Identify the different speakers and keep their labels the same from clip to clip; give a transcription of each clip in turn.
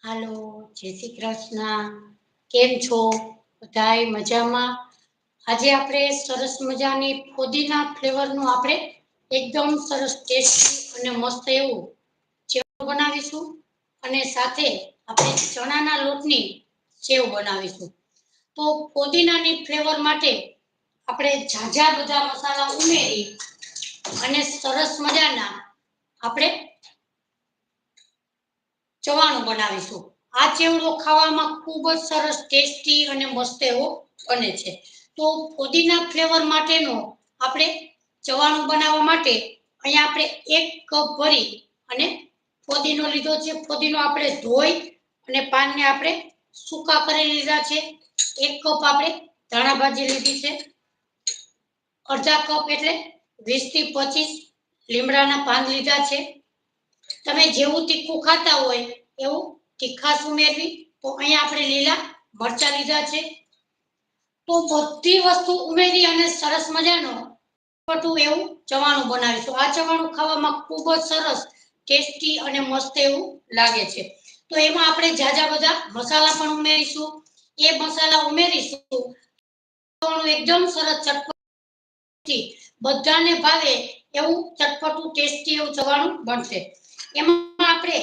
Speaker 1: હાલો, જય શ્રી કૃષ્ણ. કેમ છો? બધાય મજામાં? આજે આપણે સરસ મજાની ફુદીના ફ્લેવરનું આપણે એકદમ સરસ ટેસ્ટી અને મસ્ત એવું ચેવડો બનાવીશું અને સાથે આપણે ચણાના લોટની સેવ બનાવીશું. તો ફુદીનાની ફ્લેવર માટે આપણે ઝાઝા બધા મસાલા ઉમેરી અને સરસ મજાના આપણે ચવાણું બનાવીશું. આ ચેવડો ખાવામાં ખૂબ જ સરસ ટેસ્ટી અને મસ્ત એવો બને છે. તો ફુદીના ફ્લેવર માટેનો આપણે ચવાણું બનાવવા માટે અહીંયા આપણે 1 કપ ભરી અને ફુદીનો લીધો છે. ફુદીનો આપણે ધોઈ અને પાનને આપણે સૂકા કરી લીધા છે. 1 કપ આપણે ધાણા ભાજી લીધી છે. અડધા કપ એટલે 20 થી 25 લીમડાના પાન લીધા છે. તમે જેવું તીખું ખાતા હોય એવું તીખાશ ઉમેરવી. તો અહીંયા આપણે લીલા મરચા લીધા છે. તો બધી વસ્તુ ઉમેરી અને સરસ મજાનો પટું એવું ચવાણું બનાવીશું. આ ચવાણું ખાવામાં ખૂબ જ સરસ ટેસ્ટી અને મસ્ત એવું લાગે છે. તો એમાં આપણે ઝાઝા બધા મસાલા પણ ઉમેરીશું. એ મસાલા ઉમેરીશું એકદમ સરસ ચટપટી બધાને ભાવે એવું ચટપટું ટેસ્ટી એવું ચવાણું બનશે. એમાં આપણે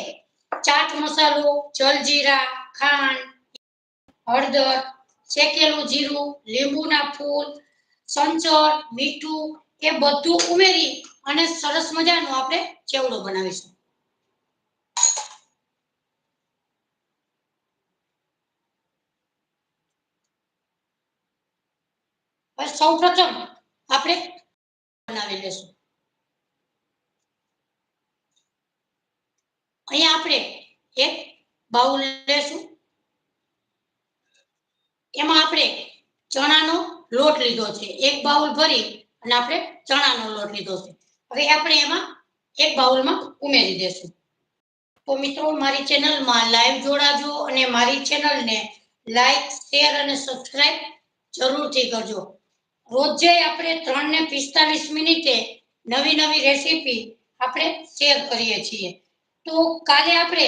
Speaker 1: ચાટ મસાલો, જલજીરા, ખાંડ, હળદર, શેકેલું જીરું, લીંબુના ફૂલ, સંચળ, મીઠું એ બધું ઉમેરી અને સરસ મજાનો આપણે ચેવડો બનાવીશું. સૌપ્રથમ આપણે બનાવી લેશું. અહીંયા આપણે એક બાઉલ લેશું. એમાં આપણે ચણાનો લોટ લીધો છે. 1 બાઉલ ભરી અને આપણે ચણાનો લોટ લીધો છે. હવે આપણે એમાં 1 બાઉલમાં ઉમેરી દેશું. તો મિત્રો, મારી ચેનલમાં લાઈવ જોડાજો અને મારી ચેનલને લાઈક, શેર અને સબસ્ક્રાઇબ જરૂરથી કરજો. રોજે આપણે 3 ને 45 મિનિટે નવી નવી રેસીપી આપણે શેર કરીએ છીએ. તો કાલે આપણે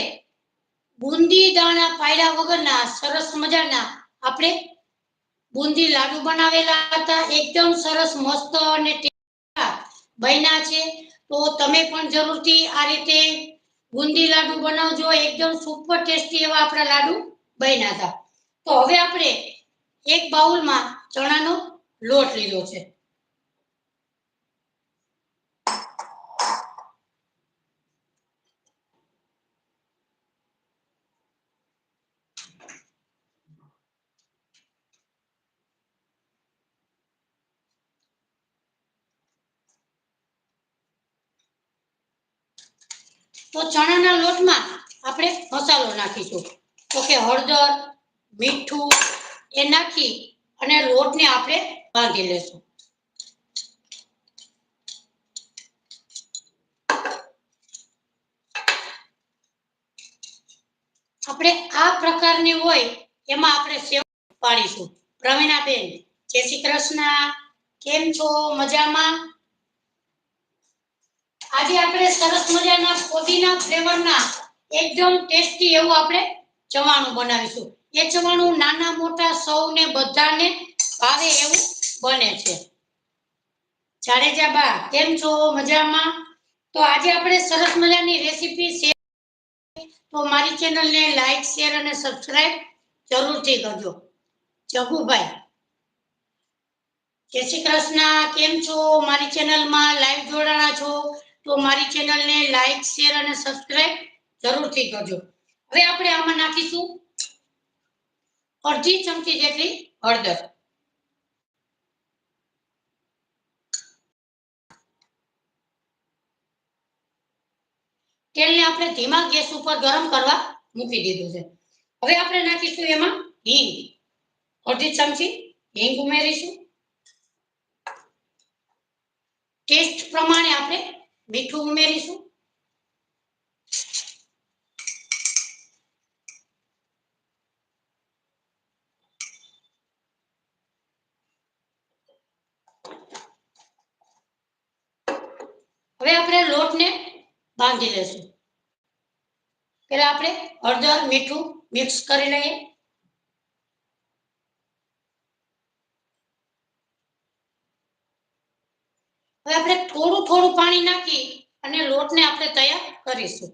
Speaker 1: બુંદી દાણા પાયડા વગરના સરસ મજાના આપણે બુંદી લાડુ બનાવેલા હતા. એકદમ સરસ મસ્ત અને બન્યા છે. તો તમે પણ જરૂરથી આ રીતે બુંદી લાડુ બનાવજો. એકદમ સુપર ટેસ્ટી એવા આપણા લાડુ બન્યા હતા. તો હવે આપણે 1 બાઉલમાં ચણાનો લોટ લીધો છે. તો ચણાના લોટમાં આપણે મસાલો નાખીશું. તો કે હળદર, મીઠું એ નાખી અને લોટને આપણે બાંધી લેશું. આપણે આ પ્રકારની હોય એમાં આપણે સેવ પાડીશું. પ્રવીણાબેન, જય શ્રી કૃષ્ણ. કેમ છો? મજામાં? આજે આપણે સરસ મજાના ફુદીના ફ્લેવરના એકદમ ટેસ્ટી એવું આપણે ચવાણું બનાવીશું. એ ચવાણું નાના મોટા સૌને બધાને ભાવે એવું બને છે. જાડેજા બા, કેમ છો? મજામાં? તો આજે આપણે સરસ મજાની રેસીપી શેર. તો મારી ચેનલને લાઈક, શેર અને સબસ્ક્રાઇબ જરૂરથી કરજો. જગુભાઈ, જય શ્રી કૃષ્ણ. કેમ છો? મારી ચેનલમાં લાઈવ જોડાણા છો તો મારી ચેનલને લાઈક, શેર અને સબસ્ક્રાઇબ જરૂરથી કરજો. હવે આપણે આમાં નાખીશું અડધી ચમચી જેટલી હળદર. તેલને આપણે ધીમા ગેસ ઉપર ગરમ કરવા મૂકી દીધું છે. હવે આપણે નાખીશું એમાં હિંગ. અડધી ચમચી હિંગ ઉમેરીશું. ટેસ્ટ પ્રમાણે આપણે મીઠું ઉમેરીશું. હવે આપણે લોટને બાંધી લેશું. પહેલા આપણે હળદર મીઠું મિક્સ કરી લઈએ. હવે આપણે થોડું થોડું પાણી નાખી અને લોટને આપણે તૈયાર કરીશું.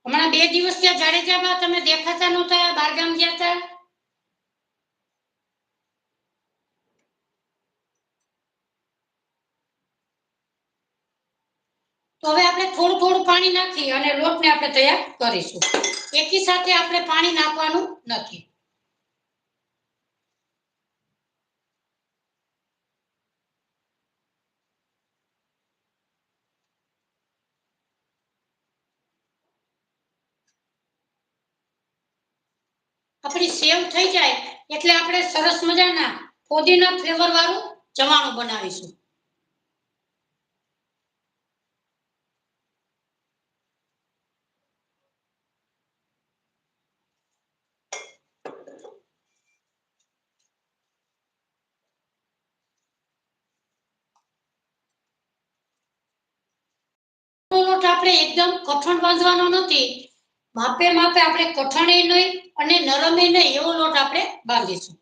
Speaker 1: હમણાં 2 દિવસ ત્યાં જાડેજામાં તમે દેખાતા નહોતા, બહારગામ ગયા હતા. તો હવે આપણે થોડું થોડું પાણી નાખી અને લોટને આપણે તૈયાર કરીશું. એકી સાથે આપણે પાણી નાખવાનું નથી. આપણી સેવ થઈ જાય એટલે આપણે સરસ મજાના ફોદીના ફ્લેવર વાળું ચવાણું બનાવીશું. લોટ આપણે એકદમ કઠણ બાંધવાનો નથી. માપે માપે આપણે કઠણ નહીં અને નરમ નહીં એવો લોટ આપણે બાંધીશું.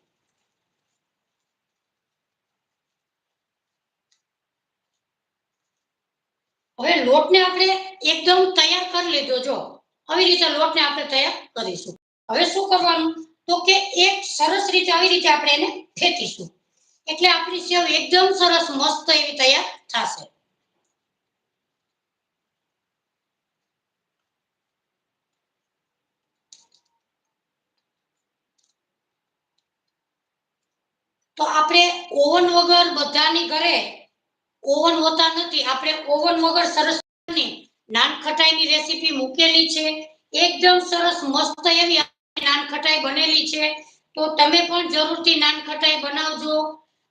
Speaker 1: હવે લોટને આપણે એકદમ તૈયાર કરી લીધો. જો આવી રીતે લોટને આપણે તૈયાર કરીશું. હવે શું કરવાનું તો કે એક સરસ રીતે આવી રીતે આપણે એને ફેંટીશું એટલે આપણી સેવ એકદમ સરસ મસ્ત એવી તૈયાર થશે. તો આપણે ઓવન વગર બધાની ઘરે ઓવન હોતા નથી. આપણે ઓવન વગર સરસ નાનખટાઈની રેસીપી મૂકેલી છે. એકદમ સરસ મસ્ત એવી નાનખટાઈ બનેલી છે. તો તમે પણ જરૂરથી નાનખટાઈ બનાવજો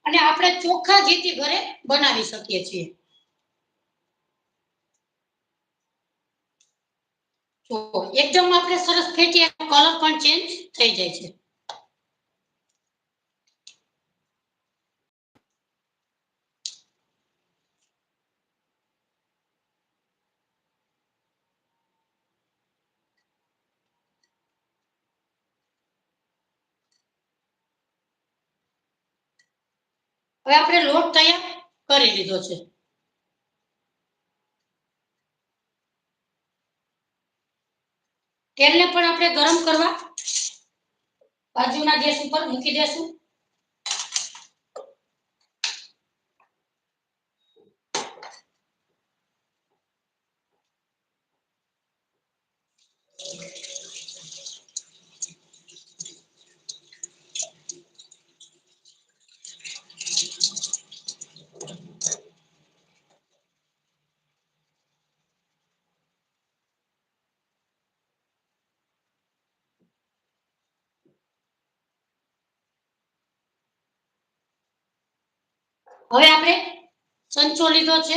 Speaker 1: અને આપણે ચોખ્ખા ઘીથી ઘરે બનાવી શકીએ છીએ. તો એકદમ આપણે સરસ ફેટી કલર પણ ચેન્જ થઈ જાય છે. હવે આપણે લોટ તૈયાર કરી લીધો છે. તેલને પણ આપણે ગરમ કરવા બાજુના ગેસ ઉપર મૂકી દેશું. હવે આપણે સંચો લીધો છે.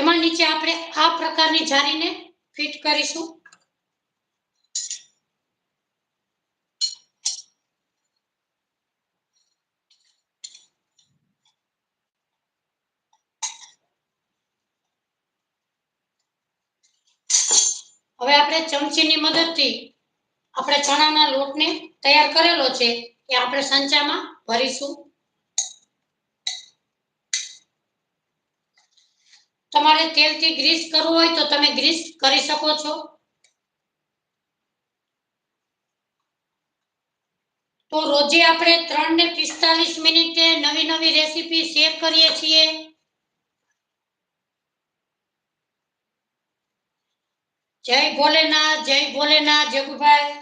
Speaker 1: એમાં નીચે આપણે આ પ્રકારની જારીને ફિટ કરીશું. હવે આપણે ચમચીની મદદથી આપણે ચણાના લોટને તૈયાર કરેલો છે એ આપણે સંચામાં ભરીશું. તમારે તેલથી ગ્રીસ કરવું હોય તો તમે ગ્રીસ કરી શકો છો. તો રોજે આપણે 3 ને 45 મિનિટે નવી નવી રેસીપી શેર કરીએ છીએ. જય ભોલેનાથ, જય ભોલેનાથ જગુભાઈ.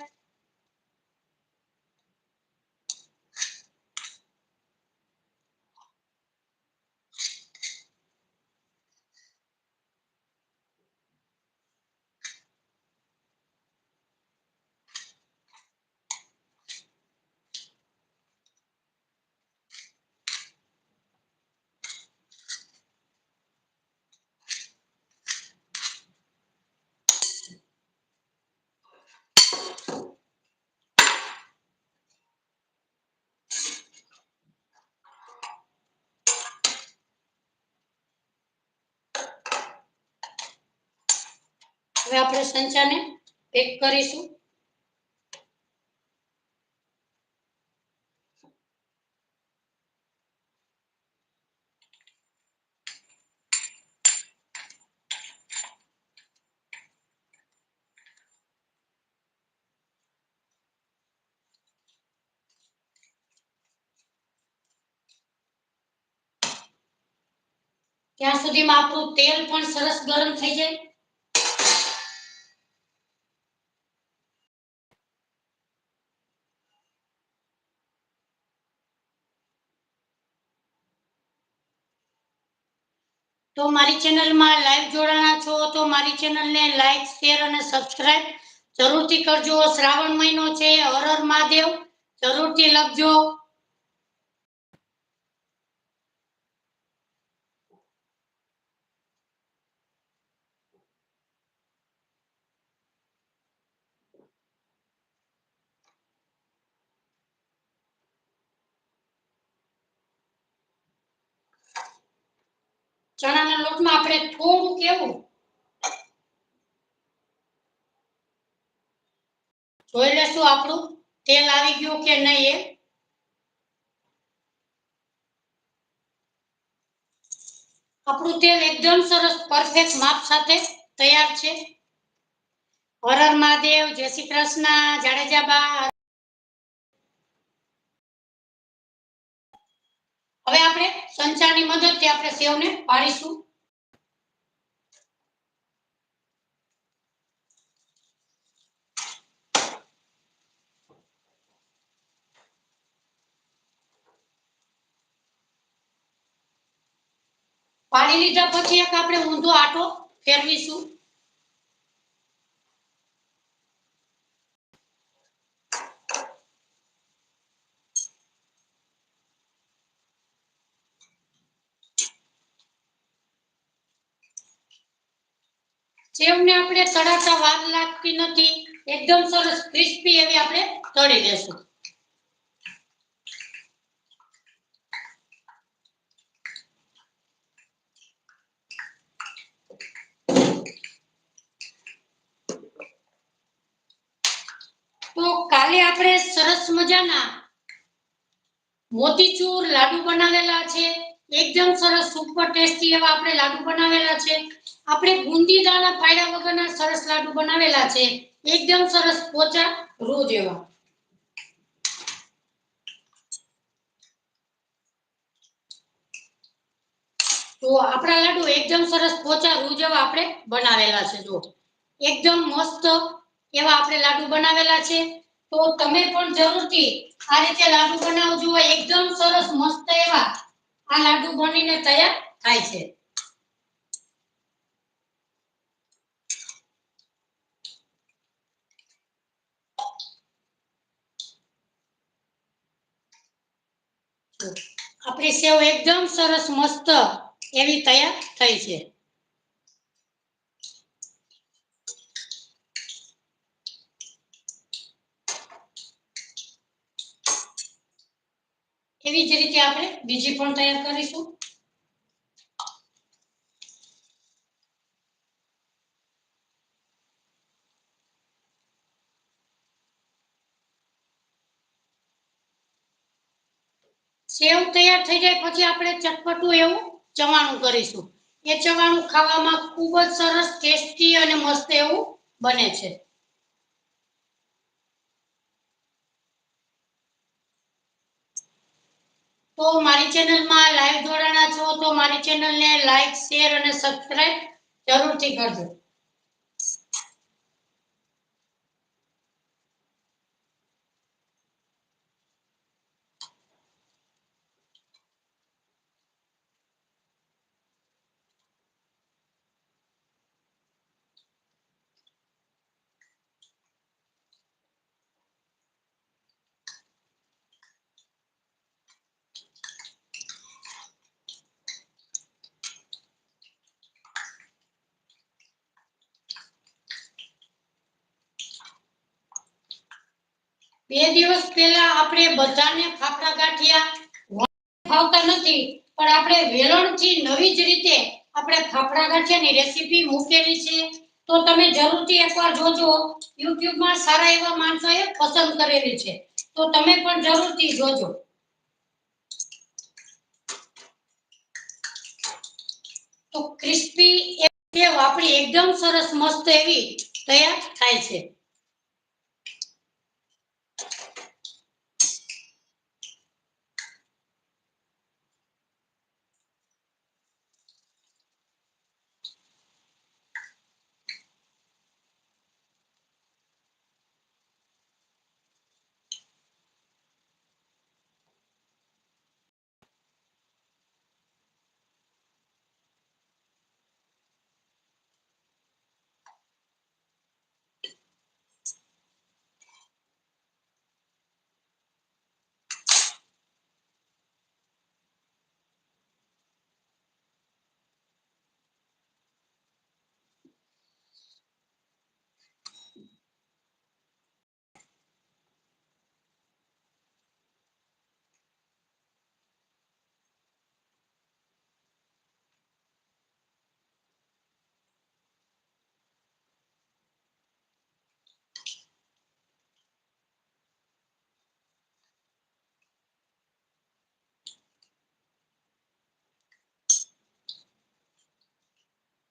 Speaker 1: હવે આપણે સંચાને પેક કરીશું. ત્યાં સુધીમાં આપણું તેલ પણ સરસ ગરમ થઈ જાય. તો મારી ચેનલમાં લાઈવ જોડાણા છો તો મારી ચેનલને લાઈક, શેર અને સબસ્ક્રાઇબ જરૂરથી કરજો. શ્રાવણ મહિનો છે, હર હર મહાદેવ જરૂરથી લખજો. ચણાના લોટમાં આપણે થોડું કેવું જોઈ લેશું આપણું તેલ આવી ગયું કે નહીં. આપણું તેલ એકદમ સરસ પરફેક્ટ માપ સાથે તૈયાર છે. હર હર મહાદેવ, જય શ્રી કૃષ્ણ, જાડેજા બા. હવે આપણે સંચાની મદદથી આપણે સેવને પાડીશું. પાડી લીધા પછી એક આપણે ઊંધો આટો ફેરવીશું. સેવને આપણે તળાતા વાર લાગતી નથી, એકદમ સરસ ક્રિસ્પી એવી આપણે તળી લેશું. તો કાલે આપણે સરસ મજાના મોતીચૂર લાડુ બનાવેલા છે. એકદમ સરસ સુપર ટેસ્ટી એવા આપણે લાડુ બનાવેલા છે. આપણે બુંદી દાણા ફાડ્યા વગરના સરસ લાડુ બનાવેલા છે. એકદમ સરસ પોચા રૂ જેવા. તો આપણા લાડુ એકદમ સરસ પોચા રૂ જેવા આપણે બનાવેલા છે. જો એકદમ મસ્ત એવા આપણે લાડુ બનાવેલા છે. તો તમે પણ જરૂરથી આ રીતે લાડુ બનાવજો. એકદમ સરસ મસ્ત એવા આ લાડુ બનીને તૈયાર થાય છે. આપણી સેવ એકદમ સરસ મસ્ત એવી તૈયાર થઈ છે. એવી જ રીતે આપણે બીજી પણ તૈયાર કરીશું. સેવ તૈયાર થઈ જાય પછી આપણે ચટપટું એવું ચવાણું કરીશું. એ ચવાણું ખાવામાં ખૂબ જ સરસ ટેસ્ટી અને મસ્ત એવું બને છે. તો મારી ચેનલમાં લાઈવ જોડાણા છો તો મારી ચેનલને લાઈક, શેર અને સબસ્ક્રાઇબ જરૂરથી કરજો. બે દિવસ પહેલા આપણે બધાને ફાફડા ગાંઠિયા ખાવતા નથી, પણ આપણે વેલણથી નવી જ રીતે આપણે ફાફડા ગાંઠિયાની રેસીપી મૂકેલી છે. તો તમે જરૂરથી એકવાર જોજો. YouTube માં સારા એવા માણસોએ પસંદ કરેલી છે, તો તમે પણ જરૂરથી જોજો. તો ક્રિસ્પી સેવ આપણી એકદમ સરસ મસ્ત એવી તૈયાર થાય છે.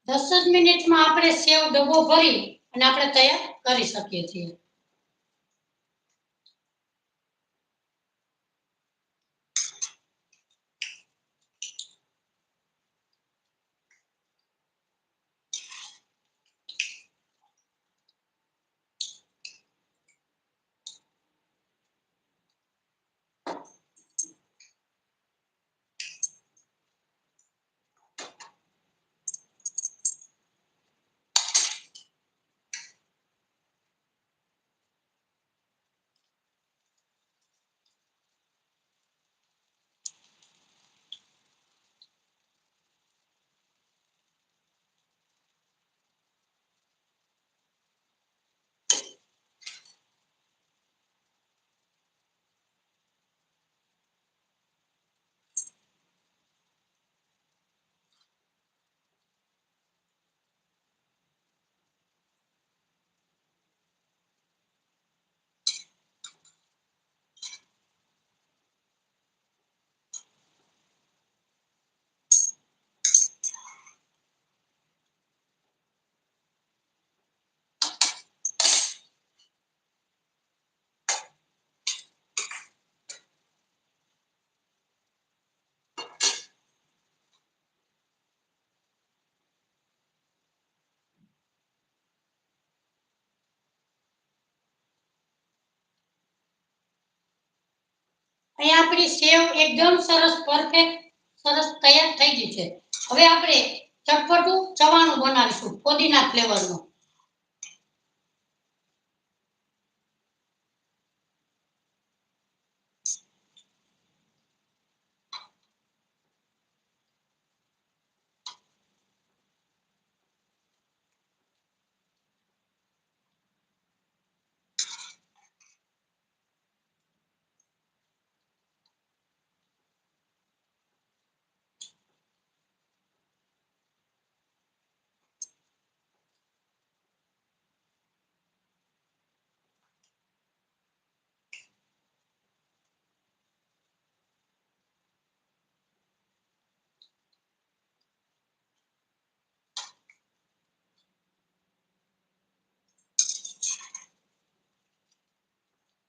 Speaker 1: દસ જ મિનિટમાં આપણે સેવ ડબ્બો ભરી અને આપણે તૈયાર કરી શકીએ છીએ. અહીંયા આપણી સેવ એકદમ સરસ પરફેક્ટ સરસ તૈયાર થઈ ગઈ છે. હવે આપણે ચટપટું ચવાણું બનાવીશું ફોદીના ફ્લેવરનું.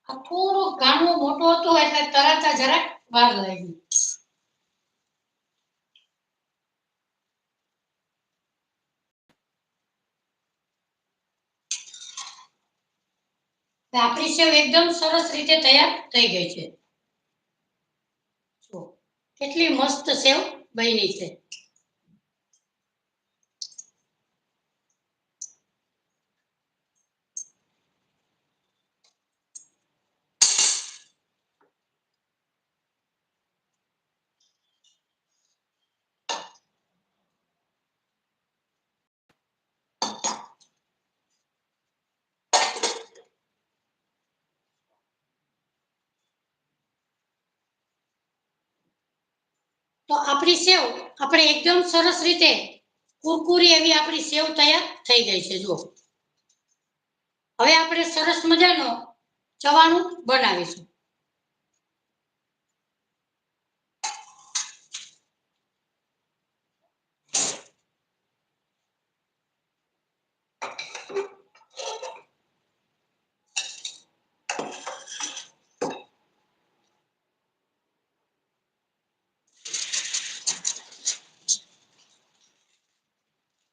Speaker 1: આ થોડો ઘાણો મોટો હતો એટલે તરત જરાક વાર લાગી. આપણી સેવ એકદમ સરસ રીતે તૈયાર થઈ ગઈ છે. જો કેટલી મસ્ત સેવ બની છે. તો આપણી સેવ આપણે એકદમ સરસ રીતે કુરકુરી એવી આપણી સેવ તૈયાર થઈ ગઈ છે જો. હવે આપણે સરસ મજાનો ચવાણું બનાવીશું.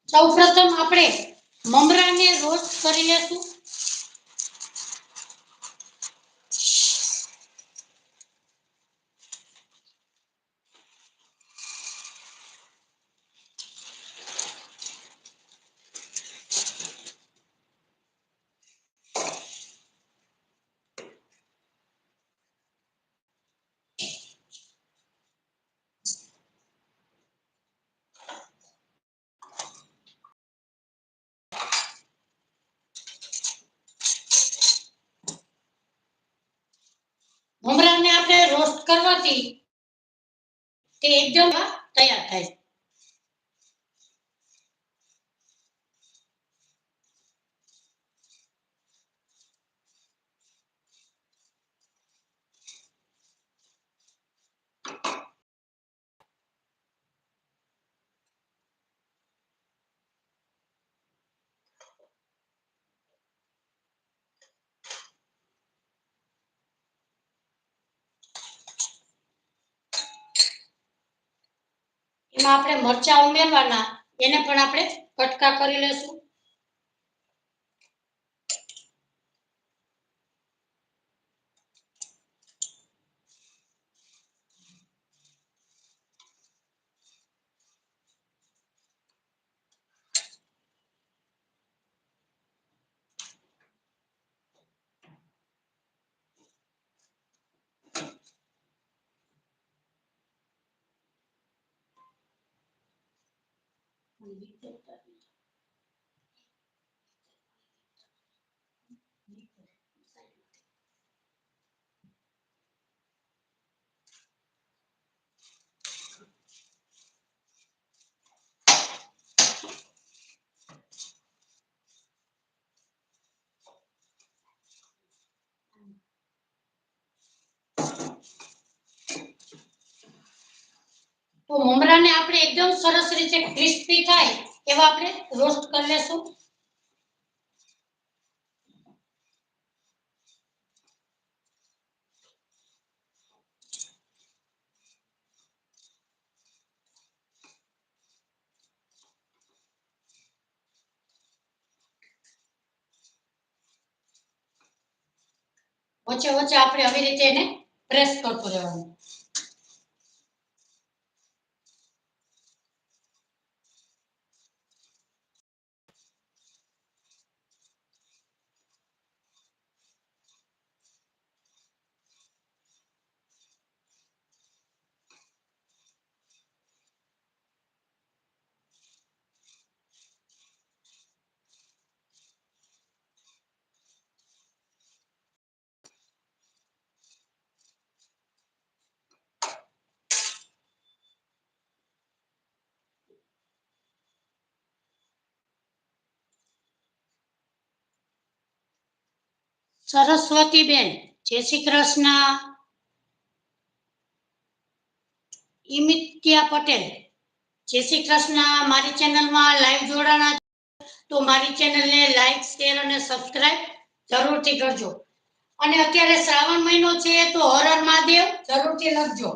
Speaker 1: સૌપ્રથમ આપણે મમરાને રોસ્ટ કરી લેશું. મમરાને આપણે રોસ્ટ કરવાથી તે એકદમ તૈયાર થાય છે. એમાં આપણે મરચાં ઉમેરવાના, એને પણ આપણે કટકા કરી લેશું. તો મમરાને આપણે એકદમ સરસ રીતે ક્રિસ્પી થાય એવા આપણે રોસ્ટ કરી લેશું. વચ્ચે વચ્ચે આપણે આવી રીતે એને પ્રેસ કરતું રહેવાનું. સરસ્વતીબેન, જય શ્રી કૃષ્ણ. ઇમિત્યા પટેલ, જય શ્રી કૃષ્ણ. મારી ચેનલમાં લાઈવ જોડાણા તો મારી ચેનલને લાઈક, શેર અને સબસ્ક્રાઇબ જરૂરથી કરજો. અને અત્યારે શ્રાવણ મહિનો છે તો હર હર મહાદેવ જરૂરથી લખજો.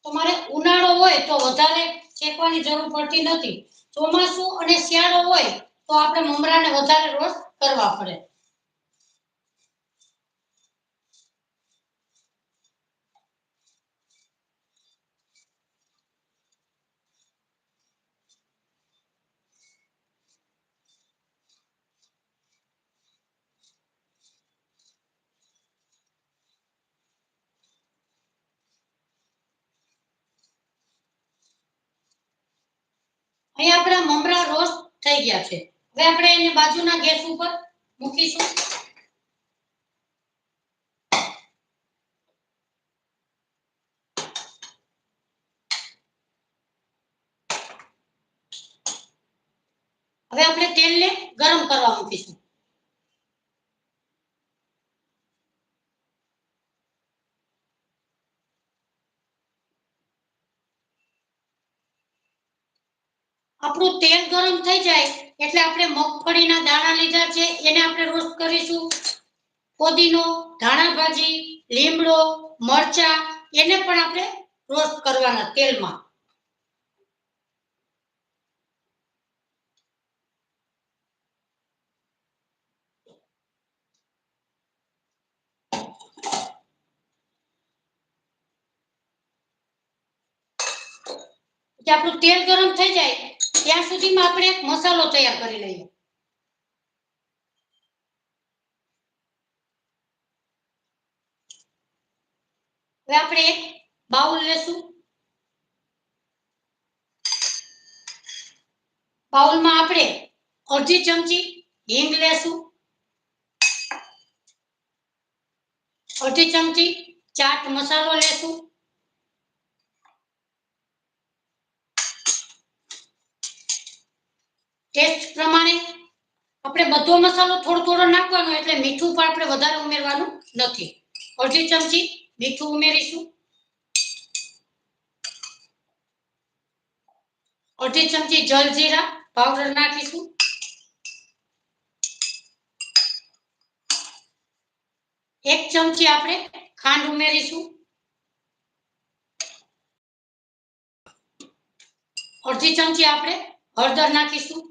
Speaker 1: તમારે ઉનાળો હોય તો વધારે શેકવાની જરૂર પડતી નથી. ચોમાસું અને શિયાળો હોય તો આપણે મમરાને વધારે રોસ્ટ કરવા પડે. અહીંયા આપણા મમરા રોસ્ટ થઈ ગયા છે. હવે આપણે એને બાજુના ગેસ ઉપર મૂકીશું. હવે આપણે તેલને ગરમ કરવા મૂકીશું. આપણું તેલ ગરમ થઈ જાય એટલે આપણે મગફળીના દાણા લીધા છે એને આપણે રોસ્ટ કરીશું. ફોદીનો, ધાણા ભાજી, લીમડો, મરચા એને પણ આપણે રોસ્ટ કરવાના તેલમાં. આપણું તેલ ગરમ થઈ જાય ત્યાં સુધીમાં આપણે એક મસાલો તૈયાર કરી લઈએ. હવે આપણે એક બાઉલ લેશું. બાઉલમાં આપણે અડધી ચમચી હિંગ લેશું, અડધી ચમચી ચાટ મસાલો લેશું, ટેસ્ટ પ્રમાણે આપણે બધો મસાલો થોડો થોડો નાખવાનો એટલે મીઠું પણ આપણે વધારે ઉમેરવાનું નથી. અડધી ચમચી મીઠું ઉમેરીશું, અડધી ચમચી જલજીરા પાવડર નાખીશું, એક ચમચી આપણે ખાંડ ઉમેરીશું, અડધી ચમચી આપણે હળદર નાખીશું,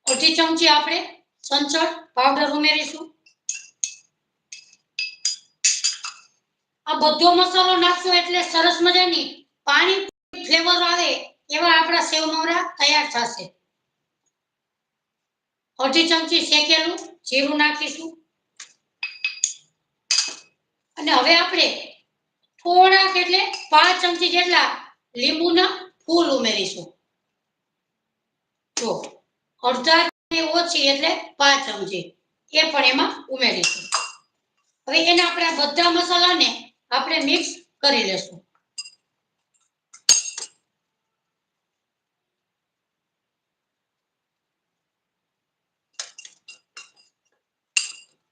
Speaker 1: અડધી ચમચી આપણે સંચળ પાવડર ઉમેરીશું. આ બધો મસાલો નાખશો એટલે સરસ મજાની પાણી ફ્લેવર આવે એવા આપણા સેવ મમરા તૈયાર થશે. અડધી ચમચી શેકેલું જીરું નાખીશું અને હવે આપણે થોડાક એટલે 5 ચમચી જેટલા લીંબુના ફૂલ ઉમેરીશું. તો અડધા ઓછી એટલે 5 ચમચી એ પણ એમાં ઉમેરીશું. હવે એના આપણે બધા મસાલાને આપણે મિક્સ કરી લેશું.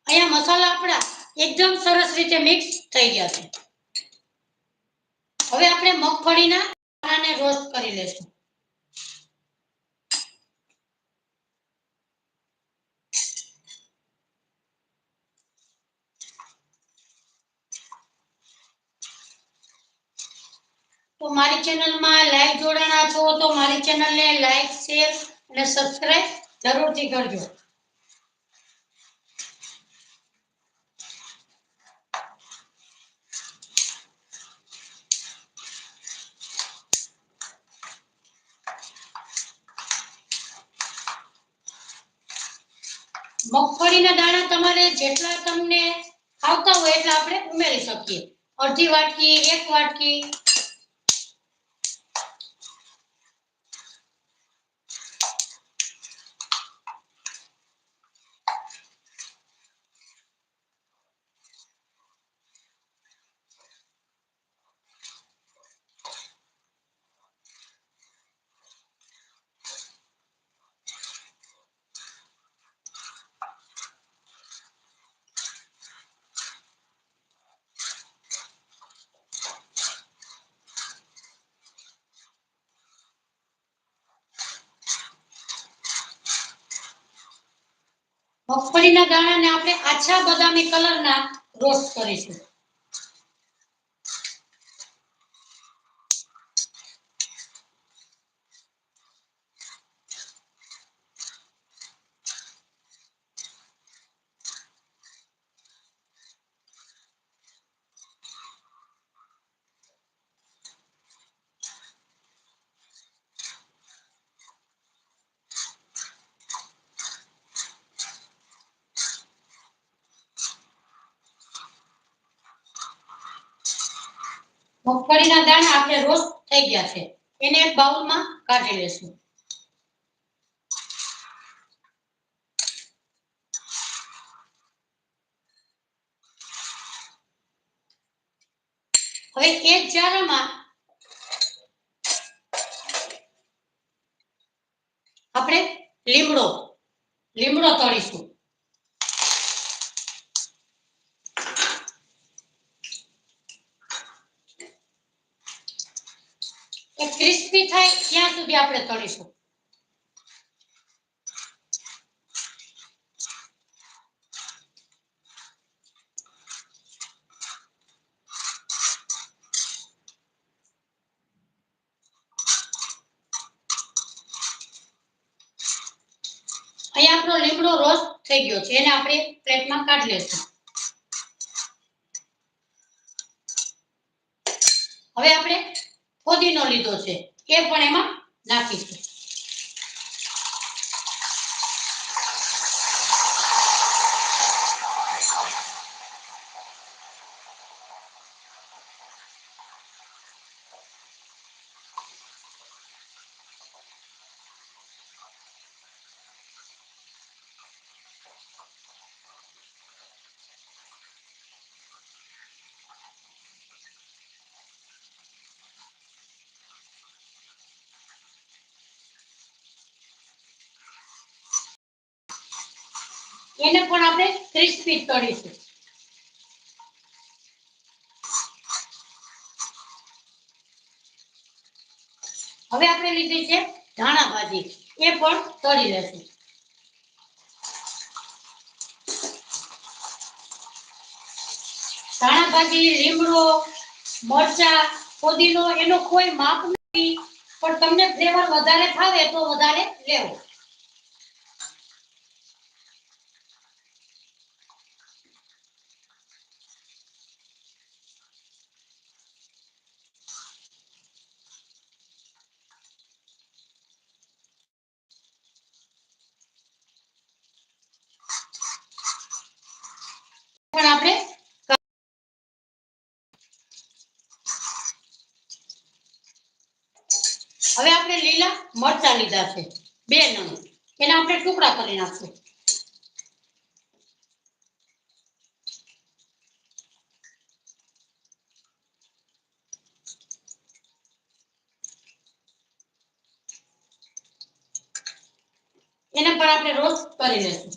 Speaker 1: અહીંયા મસાલા આપણા એકદમ સરસ રીતે મિક્સ થઈ ગયા છે. હવે આપણે મગફળીના દાણાને રોસ્ટ કરી લેશું. તો મારી ચેનલમાં લાઈવ જોડાણા છો તો મારી ચેનલને લાઈક, શેર અને સબસ્ક્રાઇબ જરૂરથી કરજો. મગફળીના દાણા તમારે જેટલા તમને ખાવતા હોય એટલા આપણે ઉમેરી શકીએ. અડધી વાટકી, 1 વાટકી. મગફળીના દાણાને આપણે આછા બદામી કલરના રોસ્ટ કરીશું. મગફળીના દાણા આપણે રોસ્ટ થઈ ગયા છે, એને એક બાઉલમાં કાઢી લેશું. હવે એક જારમાં આપણે લીમડો તળીશું. એ ક્રિસ્પી થાય ત્યાં સુધી આપણે તળીશું. અહીંયા આપણો લીમડો રોસ્ટ થઈ ગયો છે, એને આપણે પ્લેટમાં કાઢી લેશું. હવે આપણે ફોદીનો લીધો છે, એ પણ એમાં નાખીશું. એને પણ આપણે ક્રિસ્પી તળીશું. હવે આપણે લીધી છે ધાણા ભાજી, એ પણ તળી લેશું. ધાણા ભાજી, લીમડો, મરચા, ફોદીનો એનો કોઈ માપ નથી, પણ તમને ફ્લેવર વધારે ભાવે તો વધારે લેવો. પણ આપણે હવે આપણે લીલા મરચા લીધા છે 2 નંગ, એના આપણે ટુકડા કરી નાખશું. એને પણ આપણે રોસ્ટ કરી લેશું.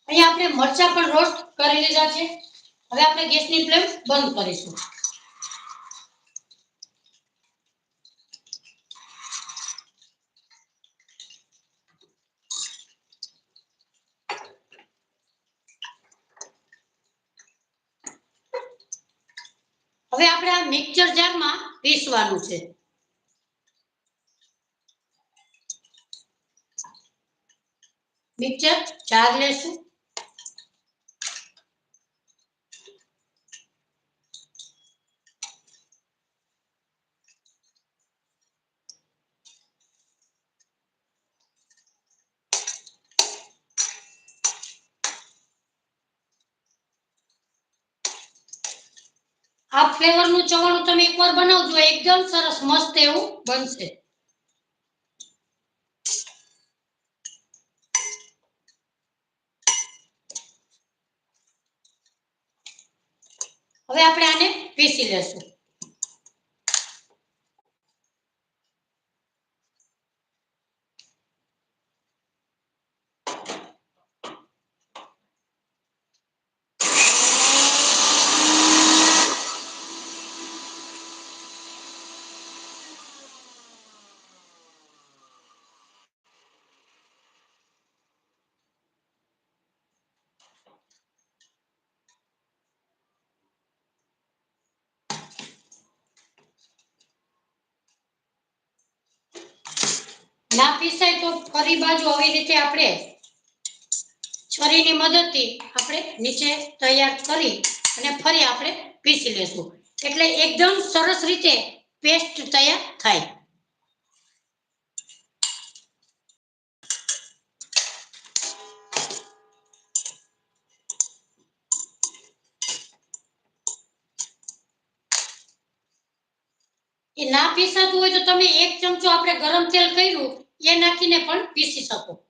Speaker 1: અહીંયા આપણે મરચા પણ રોસ્ટ કરી લીધા છે. હવે આપણે ગેસની ફ્લેમ બંધ કરીશું. હવે આપણે આ મિક્સર જારમાં પીસવાનું છે. મિક્સર જાર લેશું. આ ફ્લેવરનું ચવાણું તમે એકવાર બનાવજો, એકદમ સરસ મસ્ત એવું બનશે. હવે આપણે આને પીસી લેશું. ના પીસાય તો ફરી બાજુ આવી રીતે આપણે છરીની મદદથી આપણે નીચે તૈયાર કરી અને ફરી આપણે પીસી લેશું, એટલે એકદમ સરસ રીતે પેસ્ટ તૈયાર થાય. એ ના પીસાતું હોય તો તમે 1 ચમચો આપણે ગરમ તેલ કર્યું એ નાખીને પણ પીસી શકો.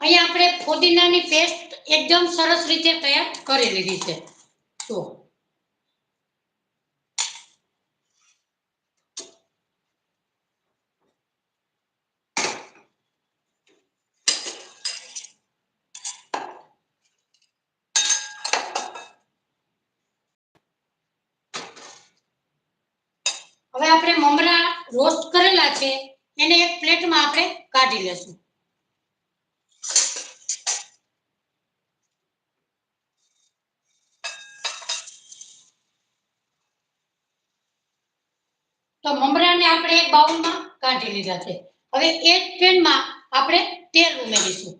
Speaker 1: અહીંયા આપણે ફુદીનાની પેસ્ટ એકદમ સરસ રીતે તૈયાર કરી લીધી છે. તો હવે આપણે મમરા રોસ્ટ કરેલા છે એને એક પ્લેટમાં આપણે કાઢી લેશું. તો મમરાને આપણે એક બાઉલમાં કાઢી લીધા છે. હવે એક પેનમાં આપણે તેલ ઉમેરીશું.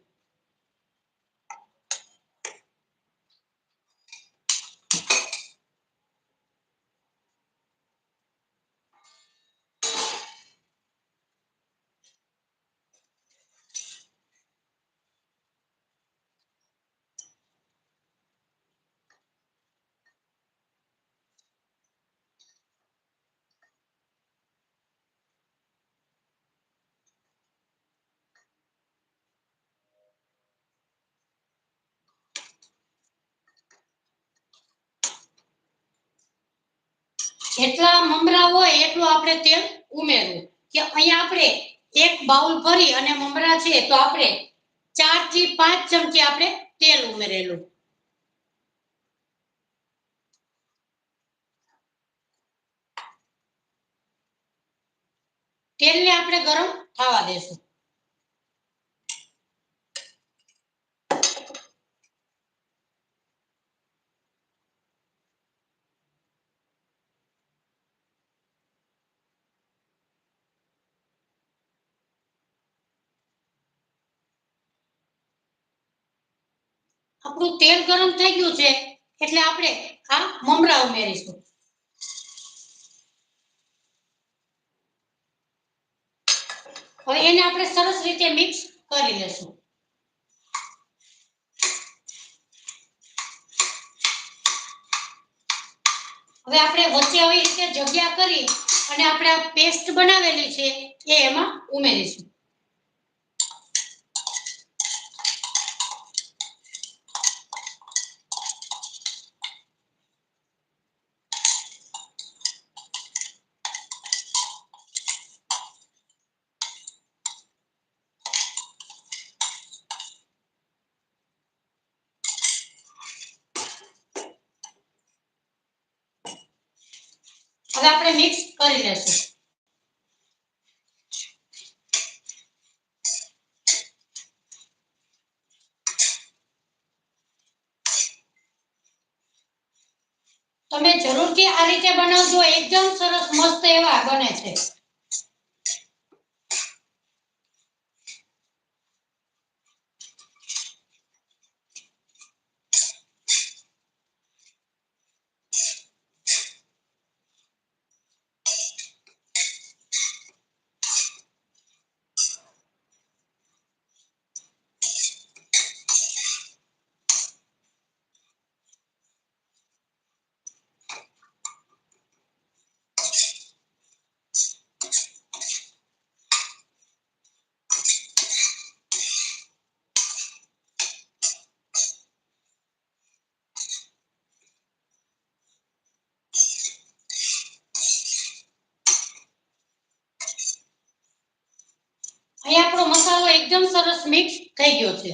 Speaker 1: જેટલા મમરા હોય એટલું આપણે તેલ ઉમેરવું. કે અહીંયા આપણે એક બાઉલ ભરી અને મમરા છે તો આપણે 4 થી 5 ચમચી આપણે તેલ ઉમેરેલું. તેલને આપણે ગરમ થવા દેશું. આપણું તેલ ગરમ થઈ ગયું છે એટલે આપણે આ મમરા ઉમેરીશું. હવે એને આપણે સરસ રીતે મિક્સ કરી લેશું. હવે આપણે વચ્ચે આવી રીતે જગ્યા કરી અને આપણે આ પેસ્ટ બનાવેલી છે એ એમાં ઉમેરીશું. હવે આપણે મિક્સ કરી લેશું. તો તમે જરૂરથી આ રીતે બનાવજો, એકદમ સરસ મસ્ત એવા બને છે। અહીં આપણો મસાલો એકદમ સરસ મિક્સ થઈ ગયો છે।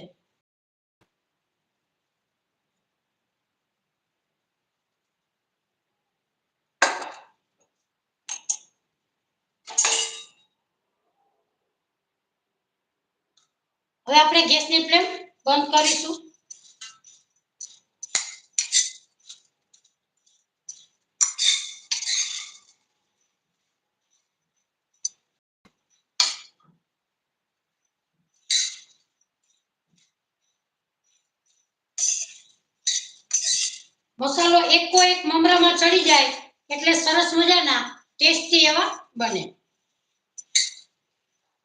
Speaker 1: હવે આપણે ગેસની ફ્લેમ બંધ કરીશું। મસાલો એકો એક મમરામાં ચડી જાય એટલે સરસ મજાના ટેસ્ટી એવા બને।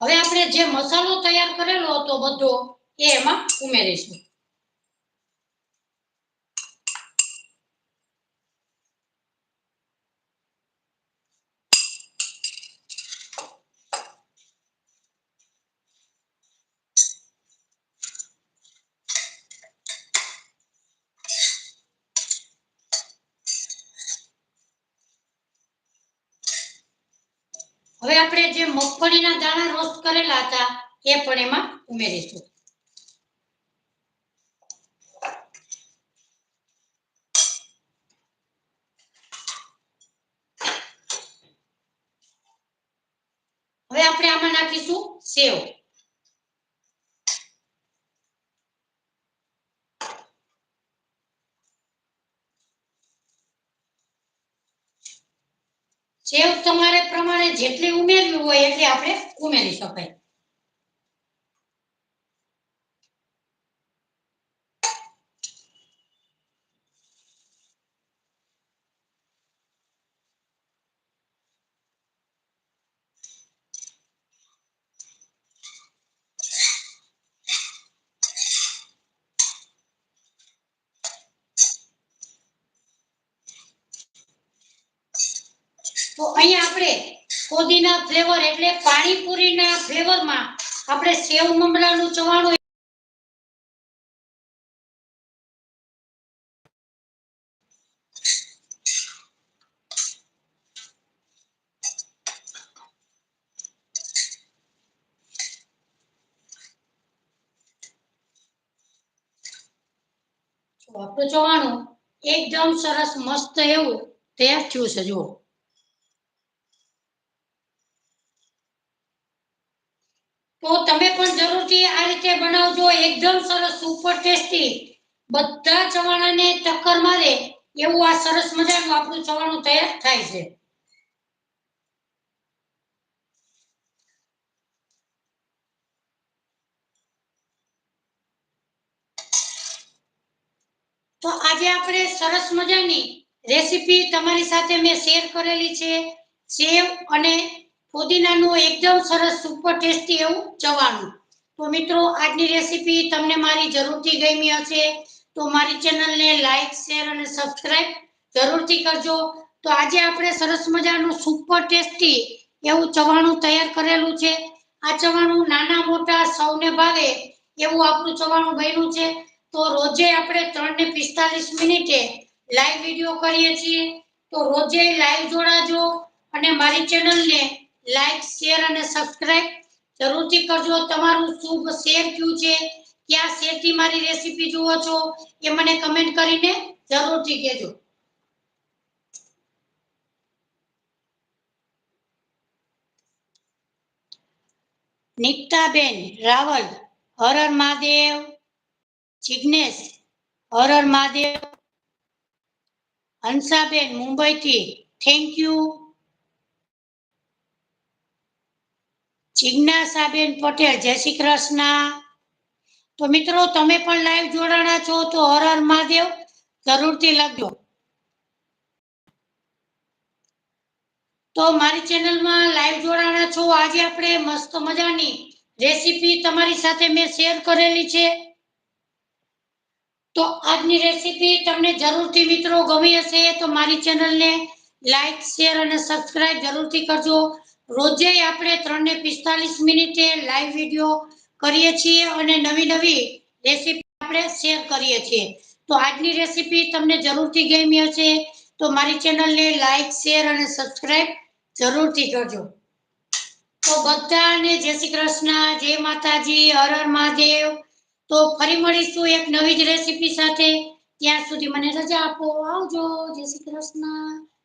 Speaker 1: હવે આપણે જે મસાલો તૈયાર કરેલો હતો બધો એ એમાં ઉમેરીશું। હવે આપણે જે મગફળીના દાણા રોસ્ટ કરેલા હતા એ પણ એમાં ઉમેરીશું। હવે આપણે આમાં નાખીશું સેવ। સેવ તમારે પ્રમાણે જેટલી ઉમેરવી હોય એટલી આપણે ઉમેરી શકાય। તો અહીંયા આપણે ફોદીના ફ્લેવર એટલે પાણીપુરીના ફ્લેવરમાં આપણે સેવ મમરાનું ચવાણું આપણું ચવાણું એકદમ સરસ મસ્ત એવું તૈયાર થયું છે। જુઓ તો તમે પણ જરૂરથી આ રીતે બનાવજો, એકદમ સરસ સુપર ટેસ્ટી બધા ચવાણાને ટક્કર મારે એવું આ સરસ મજાનું આપણું ચવાણું તૈયાર થાય છે। તો આજે આપણે સરસ મજાની રેસીપી તમારી સાથે મેં શેર કરેલી છે, સેવ અને ફુદીનાનું એકદમ સરસ સુપર ટેસ્ટી એવું ચવાણું। તો મિત્રો આજની રેસીપી તમને મારી જરૂરથી ગમી હશે તો મારી ચેનલને લાઈક શેર અને સબસ્ક્રાઇબ જરૂરથી કરજો। તો આજે આપણે સરસ મજાનું સુપર ટેસ્ટી એવું ચવાણું તૈયાર કરેલું છે। આ ચવાણું નાના મોટા સૌને ભાવે એવું આપણું ચવાણું બન્યું છે। તો રોજે આપણે 3 ને 45 મિનિટે લાઈવ વિડીયો કરીએ છીએ, તો રોજે લાઈવ જોડાજો અને મારી ચેનલને લાઈક શેર અને સબસ્ક્રાઇબ જરૂરથી કરજો। તમારું શુભ શેર કયું છે, ક્યાં શેરથી મારી રેસીપી જુઓ છો એ મને કમેન્ટ કરીને જરૂરથી કહેજો। નિકતાબેન રાવલ હર હર મહાદેવ, જિગ્નેશ હર હર મહાદેવ હંસાબેન મુંબઈથી થેન્ક યુ. જિજ્ઞાસાબેન પટેલ જય શ્રી કૃષ્ણ. તો મિત્રો તમે પણ લાઈવ જોડાણા છો તો હર હર મહાદેવ જરૂરથી લખજો. તો મારી ચેનલમાં લાઈવ જોડાણા છો. આજે આપણે મસ્ત મજાની રેસીપી તમારી સાથે મેં શેર કરેલી છે. તો આજની રેસીપી તમને જરૂરથી મિત્રો ગમી હશે તો મારી ચેનલને લાઈક શેર અને સબસ્ક્રાઇબ જરૂરથી કરજો. રોજે આપણે 3 ને 45 મિનિટે લાઈવ વિડીયો કરીએ છીએ અને નવી નવી રેસીપી આપણે શેર કરીએ છીએ. તો આજની રેસીપી તમને જરૂરથી ગમી હશે તો મારી ચેનલને લાઈક શેર અને સબસ્ક્રાઇબ જરૂરથી કરજો. તો બધાને જય શ્રી કૃષ્ણ, જય માતાજી, હર હર મહાદેવ. તો ફરી મળીશું એક નવી જ રેસીપી સાથે. ત્યાં સુધી મને રજા આપો. આવજો. જય શ્રી કૃષ્ણ.